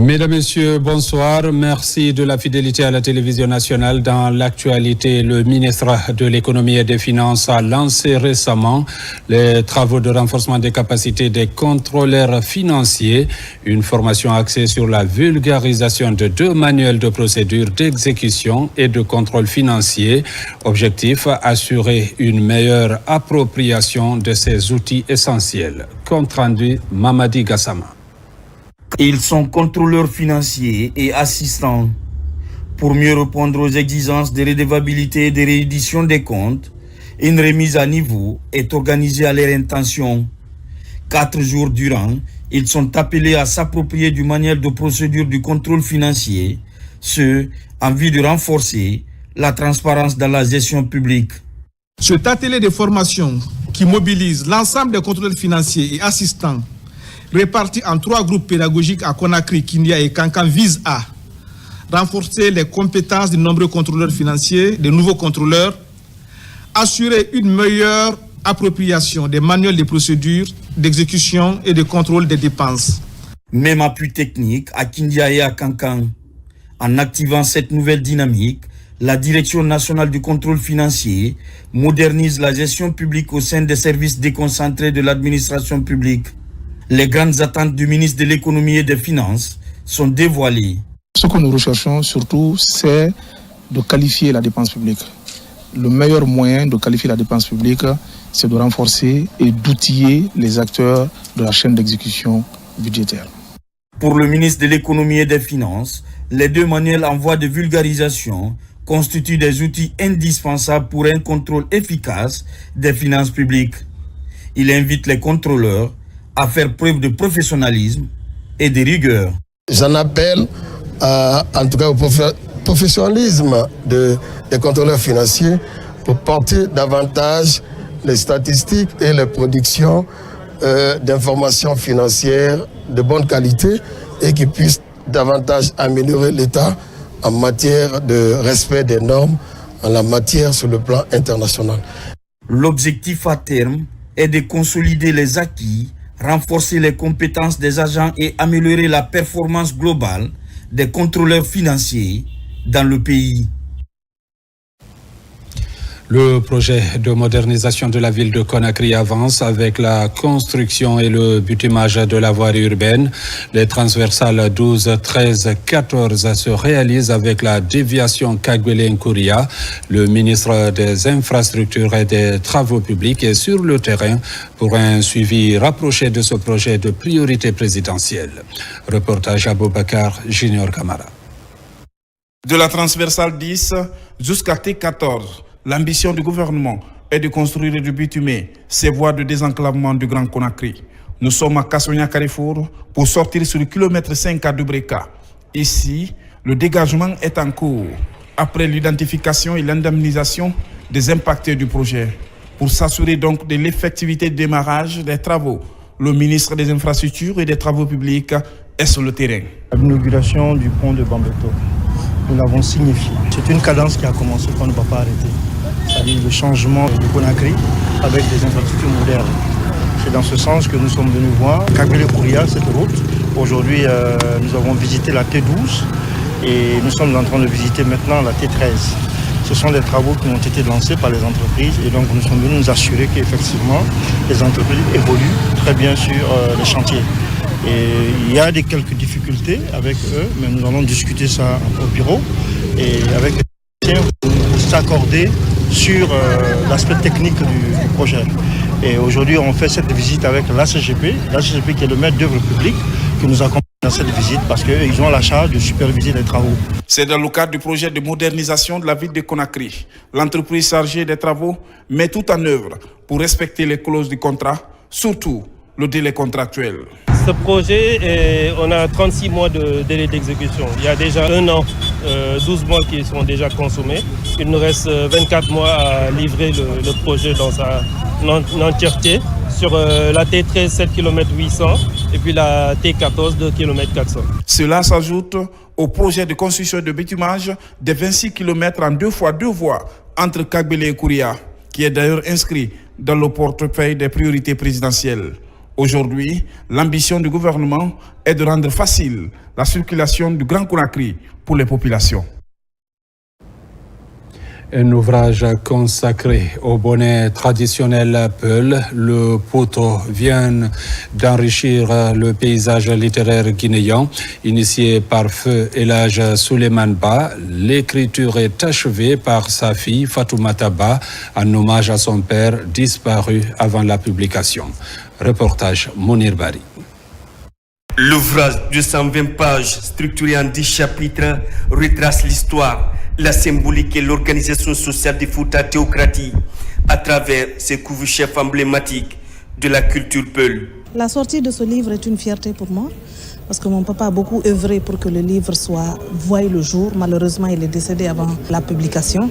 Mesdames, Messieurs, bonsoir. Merci de la fidélité à la télévision nationale. Dans l'actualité, le ministre de l'Économie et des Finances a lancé récemment les travaux de renforcement des capacités des contrôleurs financiers, une formation axée sur la vulgarisation de 2 manuels de procédure d'exécution et de contrôle financier. Objectif, assurer une meilleure appropriation de ces outils essentiels. Compte rendu, Mamadi Gassama. Ils sont contrôleurs financiers et assistants. Pour mieux répondre aux exigences de redevabilité et de réédition des comptes, une remise à niveau est organisée à leur intention. 4 jours durant, ils sont appelés à s'approprier du manuel de procédure du contrôle financier, ce, en vue de renforcer la transparence dans la gestion publique. Cet atelier de formation qui mobilise l'ensemble des contrôleurs financiers et assistants répartis en 3 groupes pédagogiques à Conakry, Kindia et Kankan vise à renforcer les compétences de nombreux contrôleurs financiers, de nouveaux contrôleurs, assurer une meilleure appropriation des manuels de procédure, d'exécution et de contrôle des dépenses. Même appui technique à Kindia et à Kankan. En activant cette nouvelle dynamique, la Direction nationale du contrôle financier modernise la gestion publique au sein des services déconcentrés de l'administration publique. Les grandes attentes du ministre de l'Économie et des Finances sont dévoilées. Ce que nous recherchons surtout, c'est de qualifier la dépense publique. Le meilleur moyen de qualifier la dépense publique, c'est de renforcer et d'outiller les acteurs de la chaîne d'exécution budgétaire. Pour le ministre de l'Économie et des Finances, les 2 manuels en voie de vulgarisation constituent des outils indispensables pour un contrôle efficace des finances publiques. Il invite les contrôleurs à faire preuve de professionnalisme et de rigueur. J'en appelle en tout cas au professionnalisme des contrôleurs financiers pour porter davantage les statistiques et les productions d'informations financières de bonne qualité et qui puissent davantage améliorer l'État en matière de respect des normes, en la matière sur le plan international. L'objectif à terme est de consolider les acquis, renforcer les compétences des agents et améliorer la performance globale des contrôleurs financiers dans le pays. Le projet de modernisation de la ville de Conakry avance avec la construction et le bitumage de la voirie urbaine. Les transversales 12, 13, 14 se réalisent avec la déviation Kagbele-Nkouria. Le ministre des Infrastructures et des Travaux publics est sur le terrain pour un suivi rapproché de ce projet de priorité présidentielle. Reportage Aboubakar Junior Camara. De la transversale 10 jusqu'à T14, l'ambition du gouvernement est de construire et de bitumer ces voies de désenclavement du Grand Conakry. Nous sommes à Kassonia Carrefour pour sortir sur le kilomètre 5 à Dubreka. Ici, le dégagement est en cours après l'identification et l'indemnisation des impactés du projet. Pour s'assurer donc de l'effectivité de démarrage des travaux, le ministre des Infrastructures et des Travaux publics est sur le terrain. L'inauguration du pont de Bambeto, nous l'avons signifié. C'est une cadence qui a commencé, qu'on ne va pas arrêter. C'est-à-dire le changement de Conakry avec des infrastructures modernes. C'est dans ce sens que nous sommes venus voir Kagbele-Nkouria, cette route. Aujourd'hui, nous avons visité la T12 et nous sommes en train de visiter maintenant la T13. Ce sont des travaux qui ont été lancés par les entreprises et donc nous sommes venus nous assurer qu'effectivement les entreprises évoluent très bien sur les chantiers. Et il y a quelques difficultés avec eux, mais nous allons discuter ça au bureau et avec les techniciens pour s'accorder sur l'aspect technique du projet. Et aujourd'hui, on fait cette visite avec l'ACGP qui est le maître d'œuvre public, qui nous accompagne dans cette visite parce qu'ils ont la charge de superviser les travaux. C'est dans le cadre du projet de modernisation de la ville de Conakry. L'entreprise chargée des travaux met tout en œuvre pour respecter les clauses du contrat, surtout le délai contractuel. Ce projet, on a 36 mois de délai d'exécution. Il y a déjà 1 an, 12 mois qui sont déjà consommés. Il nous reste 24 mois à livrer le projet dans sa entièreté. Sur la T13, 7 km 800 et puis la T14, 2 km 400. Cela s'ajoute au projet de construction de bitumage de 26 km en 2 fois 2 voies entre Kagbele et Nkouria, qui est d'ailleurs inscrit dans le portefeuille des priorités présidentielles. Aujourd'hui, l'ambition du gouvernement est de rendre facile la circulation du Grand Conakry pour les populations. Un ouvrage consacré au bonnet traditionnel Peul, le poteau, vient d'enrichir le paysage littéraire guinéen. Initié par feu Elhadj Souleymane Ba, l'écriture est achevée par sa fille Fatoumata Ba en hommage à son père disparu avant la publication. Reportage Mounir Bari. L'ouvrage de 120 pages, structuré en 10 chapitres, retrace l'histoire, la symbolique et l'organisation sociale des Fouta théocratie à travers ses couvre-chefs emblématiques de la culture Peul. La sortie de ce livre est une fierté pour moi parce que mon papa a beaucoup œuvré pour que le livre voie le jour. Malheureusement, il est décédé avant la publication.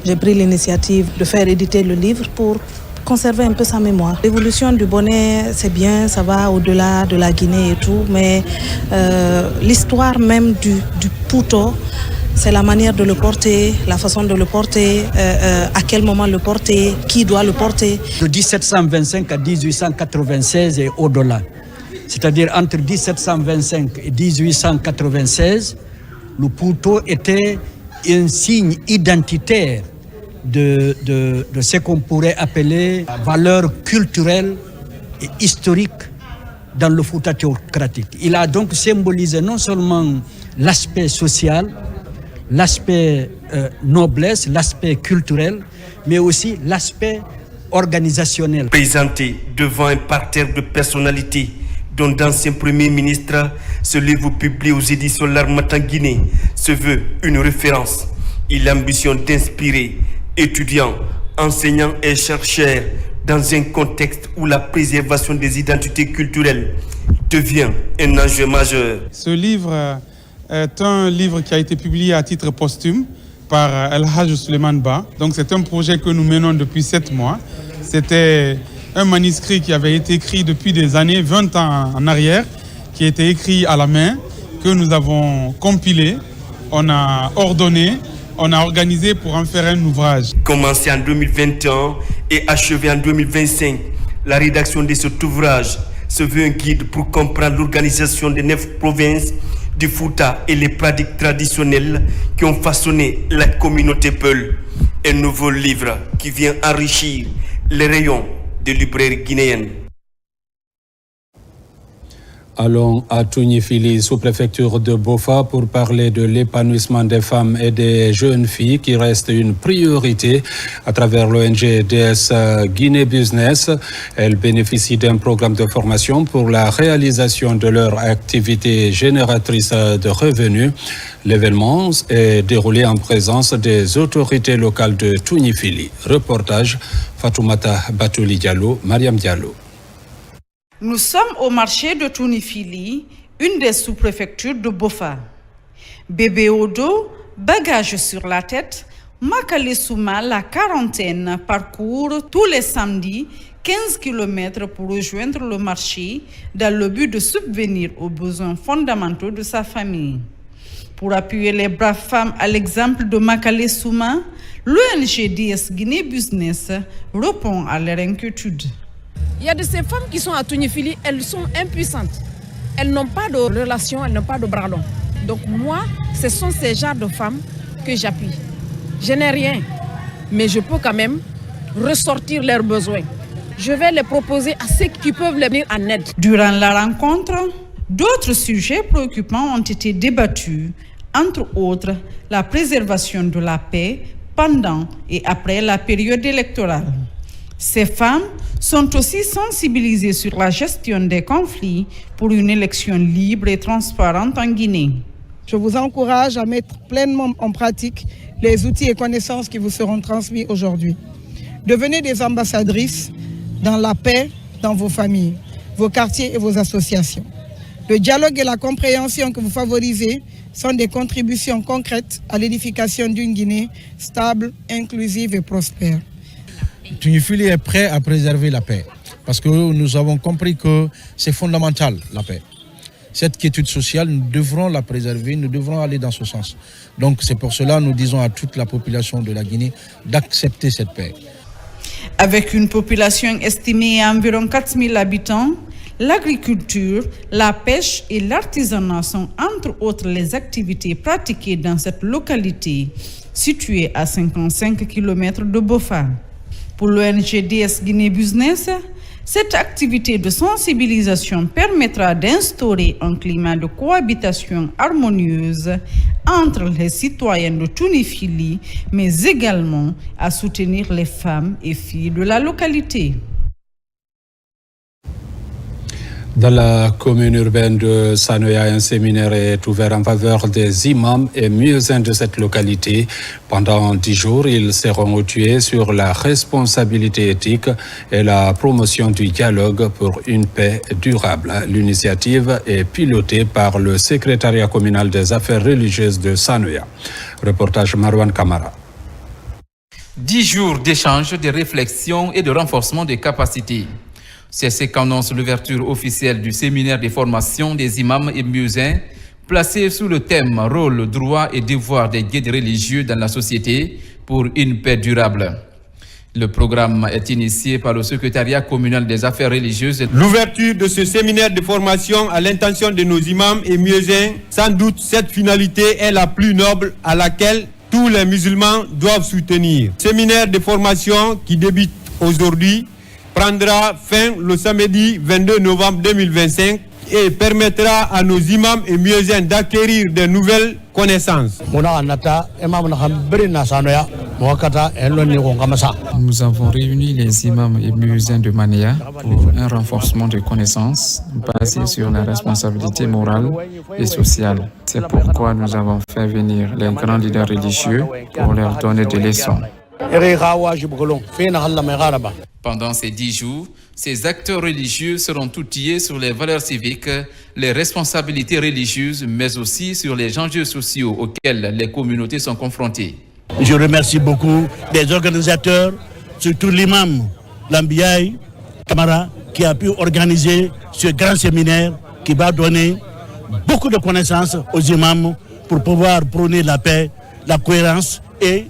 J'ai pris l'initiative de faire éditer le livre pour conserver un peu sa mémoire. L'évolution du bonnet, c'est bien, ça va au-delà de la Guinée et tout, mais l'histoire même du Pouto, c'est la manière de le porter, la façon de le porter, à quel moment le porter, qui doit le porter. De 1725 à 1896 et au-delà. C'est-à-dire entre 1725 et 1896, le Pouto était un signe identitaire de ce qu'on pourrait appeler la valeur culturelle et historique dans le Fouta théocratique. Il a donc symbolisé non seulement l'aspect social, l'aspect noblesse, l'aspect culturel, mais aussi l'aspect organisationnel. Présenté devant un parterre de personnalités, dont d'anciens premiers ministres, ce livre publié aux éditions L'Harmattan Guinée se veut une référence. Il ambitionne d'inspirer étudiants, enseignants et chercheurs dans un contexte où la préservation des identités culturelles devient un enjeu majeur. Ce livre est un livre qui a été publié à titre posthume par Elhadj Souleymane Ba. Donc c'est un projet que nous menons depuis 7 mois. C'était un manuscrit qui avait été écrit depuis des années, 20 ans en arrière, qui était écrit à la main, que nous avons compilé, on a ordonné, on a organisé pour en faire un ouvrage. Commencé en 2021 et achevé en 2025, la rédaction de cet ouvrage se veut un guide pour comprendre l'organisation des 9 provinces du Fouta et les pratiques traditionnelles qui ont façonné la communauté Peul. Un nouveau livre qui vient enrichir les rayons des librairies guinéennes. Allons à Tounifili, sous-préfecture de Bofa, pour parler de l'épanouissement des femmes et des jeunes filles qui reste une priorité à travers l'ONG DS Guinée Business. Elles bénéficient d'un programme de formation pour la réalisation de leur activité génératrice de revenus. L'événement est déroulé en présence des autorités locales de Tounifili. Reportage Fatoumata Batouli Diallo, Mariam Diallo. Nous sommes au marché de Tounifili, une des sous-préfectures de Bofa. Bébé au dos, bagages sur la tête, Makale Souma, la quarantaine, parcourt tous les samedis 15 km pour rejoindre le marché dans le but de subvenir aux besoins fondamentaux de sa famille. Pour appuyer les braves femmes à l'exemple de Makale Souma, l'ONG DS Guinée Business répond à leur inquiétude. Il y a de ces femmes qui sont à Tounifili, elles sont impuissantes. Elles n'ont pas de relation, elles n'ont pas de bras longs. Donc moi, ce sont ces genres de femmes que j'appuie. Je n'ai rien, mais je peux quand même ressortir leurs besoins. Je vais les proposer à ceux qui peuvent les venir en aide. Durant la rencontre, d'autres sujets préoccupants ont été débattus, entre autres la préservation de la paix pendant et après la période électorale. Ces femmes sont aussi sensibilisées sur la gestion des conflits pour une élection libre et transparente en Guinée. Je vous encourage à mettre pleinement en pratique les outils et connaissances qui vous seront transmis aujourd'hui. Devenez des ambassadrices dans la paix, dans vos familles, vos quartiers et vos associations. Le dialogue et la compréhension que vous favorisez sont des contributions concrètes à l'édification d'une Guinée stable, inclusive et prospère. Tounifili est prêt à préserver la paix parce que nous avons compris que c'est fondamental, la paix. Cette quiétude sociale, nous devrons la préserver, nous devrons aller dans ce sens. Donc c'est pour cela que nous disons à toute la population de la Guinée d'accepter cette paix. Avec une population estimée à environ 4 000 habitants, L'agriculture, la pêche et l'artisanat sont entre autres les activités pratiquées dans cette localité située à 55 km de Bofa. Pour l'ONG DS Guinée Business, cette activité de sensibilisation permettra d'instaurer un climat de cohabitation harmonieuse entre les citoyens de Tunifili, mais également à soutenir les femmes et filles de la localité. Dans la commune urbaine de Sanoya, un séminaire est ouvert en faveur des imams et muezzins de cette localité. Pendant 10 jours, ils seront outillés sur la responsabilité éthique et la promotion du dialogue pour une paix durable. L'initiative est pilotée par le secrétariat communal des affaires religieuses de Sanoya. Reportage Marwan Kamara. 10 jours d'échange, de réflexion et de renforcement des capacités. C'est ce qu'annonce l'ouverture officielle du séminaire de formation des imams et muezzins, placé sous le thème « Rôle, droits et devoirs des guides religieux dans la société pour une paix durable ». Le programme est initié par le secrétariat communal des affaires religieuses. L'ouverture de ce séminaire de formation à l'intention de nos imams et muezzins, sans doute cette finalité est la plus noble à laquelle tous les musulmans doivent soutenir. Séminaire de formation qui débute aujourd'hui prendra fin le samedi 22 novembre 2025 et permettra à nos imams et muezzins d'acquérir de nouvelles connaissances. Nous avons réuni les imams et muezzins de Mania pour un renforcement de connaissances basé sur la responsabilité morale et sociale. C'est pourquoi nous avons fait venir les grands leaders religieux pour leur donner des leçons. Pendant ces 10 jours, ces acteurs religieux seront outillés sur les valeurs civiques, les responsabilités religieuses, mais aussi sur les enjeux sociaux auxquels les communautés sont confrontées. Je remercie beaucoup les organisateurs, surtout l'imam Lambiaï Kamara, qui a pu organiser ce grand séminaire qui va donner beaucoup de connaissances aux imams pour pouvoir prôner la paix, la cohérence et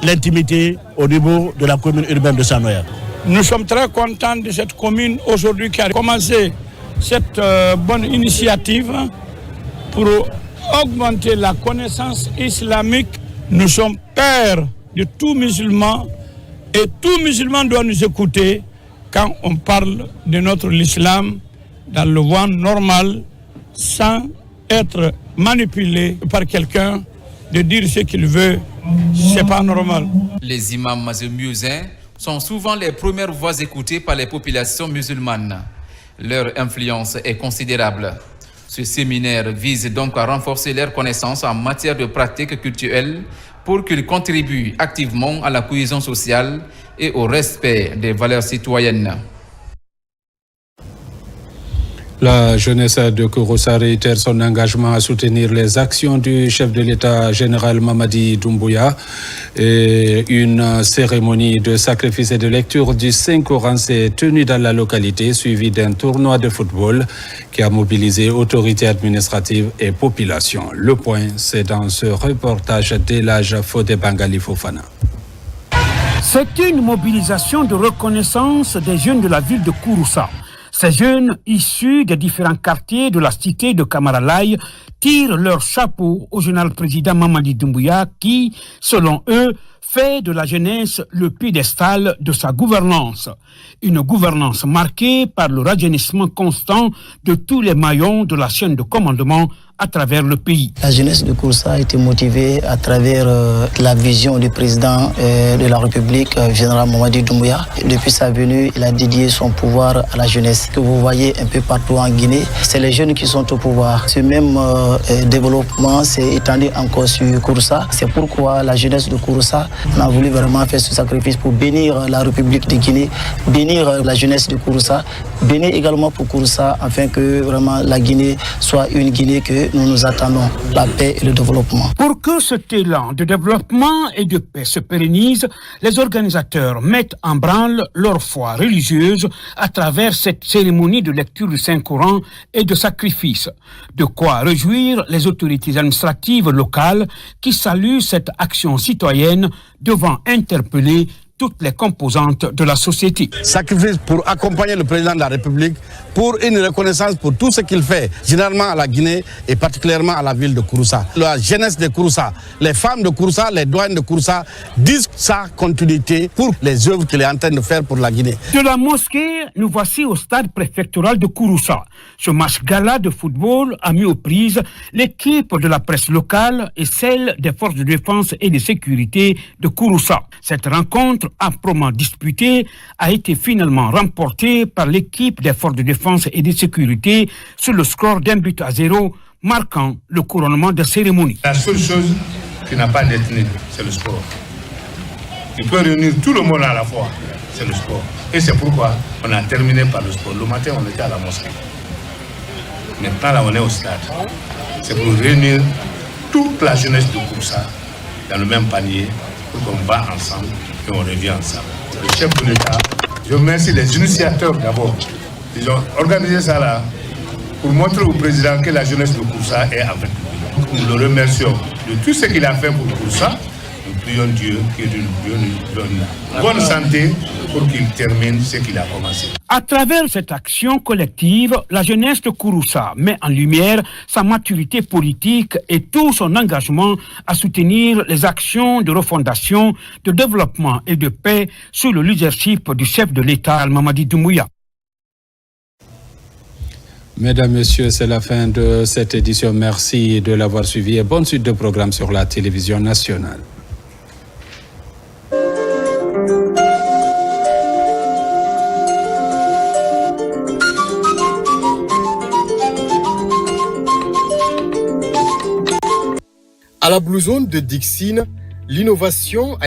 l'intimité au niveau de la commune urbaine de Sanoya. Nous sommes très contents de cette commune aujourd'hui qui a commencé cette bonne initiative pour augmenter la connaissance islamique. Nous sommes pères de tout musulman et tout musulman doit nous écouter quand on parle de notre islam dans le voie normal sans être manipulé par quelqu'un de dire ce qu'il veut. C'est pas normal. Les imams et muezzins sont souvent les premières voix écoutées par les populations musulmanes. Leur influence est considérable. Ce séminaire vise donc à renforcer leurs connaissances en matière de pratiques culturelles pour qu'ils contribuent activement à la cohésion sociale et au respect des valeurs citoyennes. La jeunesse de Kouroussa réitère son engagement à soutenir les actions du chef de l'État général Mamadi Doumbouya. Et une cérémonie de sacrifice et de lecture du Saint-Coran s'est tenue dans la localité, suivie d'un tournoi de football qui a mobilisé autorités administratives et population. Le point, c'est dans ce reportage d'Elhadj Fodé Bangali Fofana. C'est une mobilisation de reconnaissance des jeunes de la ville de Kouroussa. Ces jeunes, issus des différents quartiers de la cité de Kamaralaï, tirent leur chapeau au général président Mamadi Doumbouya qui, selon eux, fait de la jeunesse le piédestal de sa gouvernance. Une gouvernance marquée par le rajeunissement constant de tous les maillons de la chaîne de commandement à travers le pays. La jeunesse de Kouroussa a été motivée à travers la vision du président de la République, général Mamadi Doumbouya. Depuis sa venue, il a dédié son pouvoir à la jeunesse. Que vous voyez un peu partout en Guinée, c'est les jeunes qui sont au pouvoir. Ce même développement s'est étendu encore sur Kouroussa. C'est pourquoi la jeunesse de Kouroussa a voulu vraiment faire ce sacrifice pour bénir la République de Guinée, bénir la jeunesse de Kouroussa, bénir également pour Kouroussa afin que vraiment la Guinée soit une Guinée que nous nous attendons, la paix et le développement. Pour que cet élan de développement et de paix se pérennise, les organisateurs mettent en branle leur foi religieuse à travers cette cérémonie de lecture du Saint-Coran et de sacrifice. De quoi réjouir les autorités administratives locales qui saluent cette action citoyenne devant interpeller toutes les composantes de la société. Sacrifice pour accompagner le président de la République pour une reconnaissance pour tout ce qu'il fait, généralement à la Guinée et particulièrement à la ville de Kouroussa. La jeunesse de Kouroussa, les femmes de Kouroussa, les douanes de Kouroussa disent sa continuité pour les œuvres qu'il est en train de faire pour la Guinée. De la mosquée, nous voici au stade préfectoral de Kouroussa. Ce match gala de football a mis aux prises l'équipe de la presse locale et celle des forces de défense et de sécurité de Kouroussa. Cette rencontre âprement disputée a été finalement remportée par l'équipe des forces de défense et de sécurité sur le score d'1-0, marquant le couronnement de cérémonie. La seule chose qui n'a pas d'être nul, c'est le sport. Il peut réunir tout le monde à la fois, c'est le sport. Et c'est pourquoi on a terminé par le sport. Le matin, on était à la mosquée. Maintenant, là, on est au stade. C'est pour réunir toute la jeunesse de Kouroussa dans le même panier pour qu'on va ensemble et on revient ensemble. Le chef de l'État, je remercie les initiateurs d'abord. Ils ont organisé ça là pour montrer au président que la jeunesse de Kouroussa est avec lui. Nous le remercions de tout ce qu'il a fait pour Kouroussa. Nous prions Dieu que Dieu nous donne bonne santé pour qu'il termine ce qu'il a commencé. À travers cette action collective, la jeunesse de Kouroussa met en lumière sa maturité politique et tout son engagement à soutenir les actions de refondation, de développement et de paix sous le leadership du chef de l'État, Al-Mamadi Doumbouya. Mesdames, Messieurs, c'est la fin de cette édition. Merci de l'avoir suivi et bonne suite de programmes sur la télévision nationale. À la Blue Zone de Dixine, l'innovation